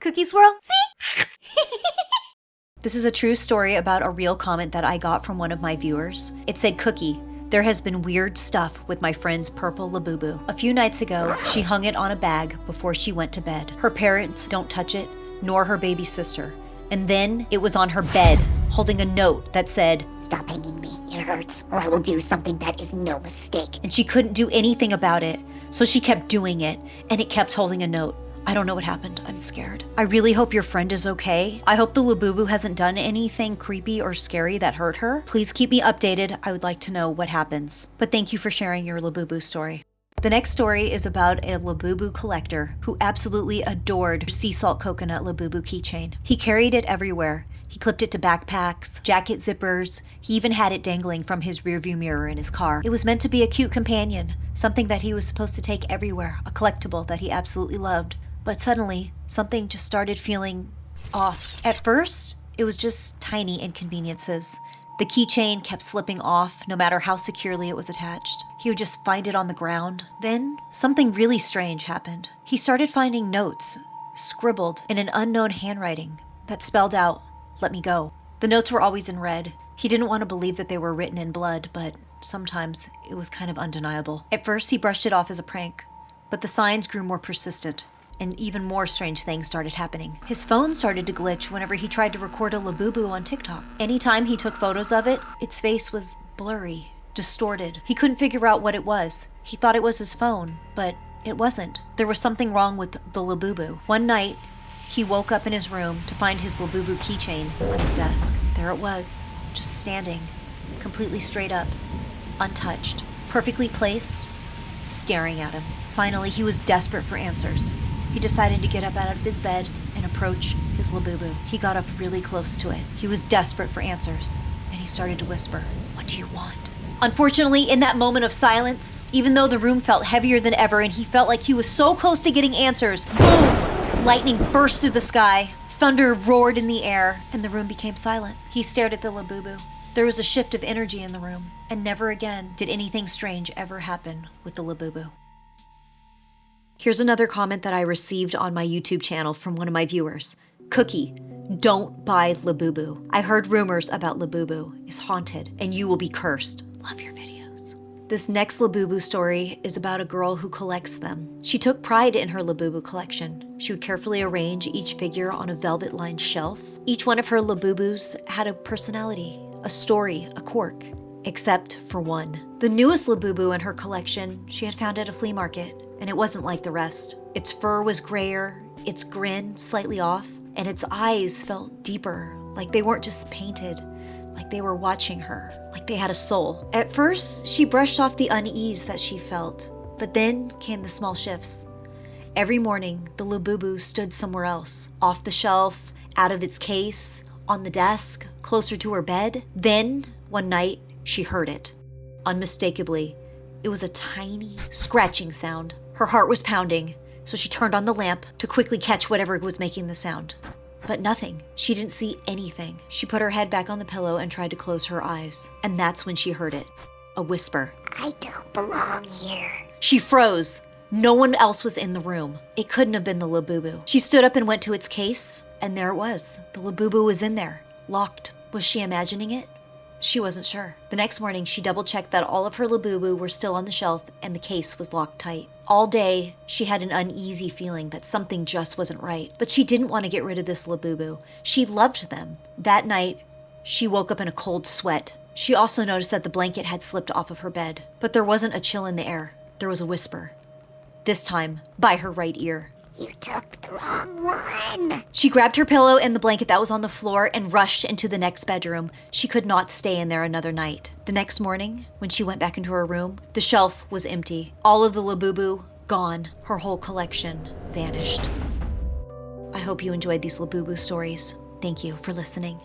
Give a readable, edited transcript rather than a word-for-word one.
CookieSwirlC. This is a true story about a real comment that I got from one of my viewers. It said, "Cookie, there has been weird stuff with my friend's purple Labubu. A few nights ago, she hung it on a bag before she went to bed. Her parents don't touch it, nor her baby sister. And then it was on her bed, holding a note that said, 'Stop hanging me, it hurts, or I will do something that is no mistake.' and she couldn't do anything about it. So she kept doing it, and it kept holding a note. I don't know what happened. I'm scared. I really hope your friend is okay. I hope the Labubu hasn't done anything creepy or scary that hurt her. Please keep me updated. I would like to know what happens. But thank you for sharing your Labubu story." The next story is about a Labubu collector who absolutely adored sea salt coconut Labubu keychain. He carried it everywhere. He clipped it to backpacks, jacket zippers. He even had it dangling from his rearview mirror in his car. It was meant to be a cute companion, something that he was supposed to take everywhere, a collectible that he absolutely loved. But suddenly, something just started feeling off. At first, it was just tiny inconveniences. The keychain kept slipping off no matter how securely it was attached. He would just find it on the ground. Then, something really strange happened. He started finding notes, scribbled in an unknown handwriting, that spelled out, "Let me go." The notes were always in red. He didn't want to believe that they were written in blood, but sometimes it was kind of undeniable. At first, he brushed it off as a prank, but the signs grew more persistent, and even more strange things started happening. His phone started to glitch whenever he tried to record a Labubu on TikTok. Anytime he took photos of it, its face was blurry, distorted. He couldn't figure out what it was. He thought it was his phone, but it wasn't. There was something wrong with the Labubu. One night, he woke up in his room to find his Labubu keychain on his desk. There it was, just standing, completely straight up, untouched, perfectly placed, staring at him. Finally, he was desperate for answers. He decided to get up out of his bed and approach his Labubu. He got up really close to it. He was desperate for answers, and he started to whisper, "What do you want?" Unfortunately, in that moment of silence, even though the room felt heavier than ever and he felt like he was so close to getting answers, boom! Lightning burst through the sky, thunder roared in the air, and the room became silent. He stared at the Labubu. There was a shift of energy in the room, and never again did anything strange ever happen with the Labubu. Here's another comment that I received on my YouTube channel from one of my viewers. "Cookie, don't buy Labubu. I heard rumors about Labubu is haunted and you will be cursed. Love your videos." This next Labubu story is about a girl who collects them. She took pride in her Labubu collection. She would carefully arrange each figure on a velvet-lined shelf. Each one of her Labubus had a personality, a story, a quirk, except for one. The newest Labubu in her collection she had found at a flea market. And it wasn't like the rest. Its fur was grayer, its grin slightly off, and its eyes felt deeper, like they weren't just painted, like they were watching her, like they had a soul. At first, she brushed off the unease that she felt, but then came the small shifts. Every morning, the Labubu stood somewhere else, off the shelf, out of its case, on the desk, closer to her bed. Then, one night, she heard it. Unmistakably, it was a tiny scratching sound. Her heart was pounding, so she turned on the lamp to quickly catch whatever was making the sound. But nothing. She didn't see anything. She put her head back on the pillow and tried to close her eyes. And that's when she heard it. A whisper. "I don't belong here." She froze. No one else was in the room. It couldn't have been the Labubu. She stood up and went to its case, and there it was. The Labubu was in there, locked. Was she imagining it? She wasn't sure. The next morning, she double-checked that all of her Labubu were still on the shelf and the case was locked tight. All day, she had an uneasy feeling that something just wasn't right, but she didn't want to get rid of this Labubu. She loved them. That night, she woke up in a cold sweat. She also noticed that the blanket had slipped off of her bed, but there wasn't a chill in the air. There was a whisper. This time, by her right ear. "You took the wrong one." She grabbed her pillow and the blanket that was on the floor and rushed into the next bedroom. She could not stay in there another night. The next morning, when she went back into her room, the shelf was empty. All of the Labubu gone. Her whole collection vanished. I hope you enjoyed these Labubu stories. Thank you for listening.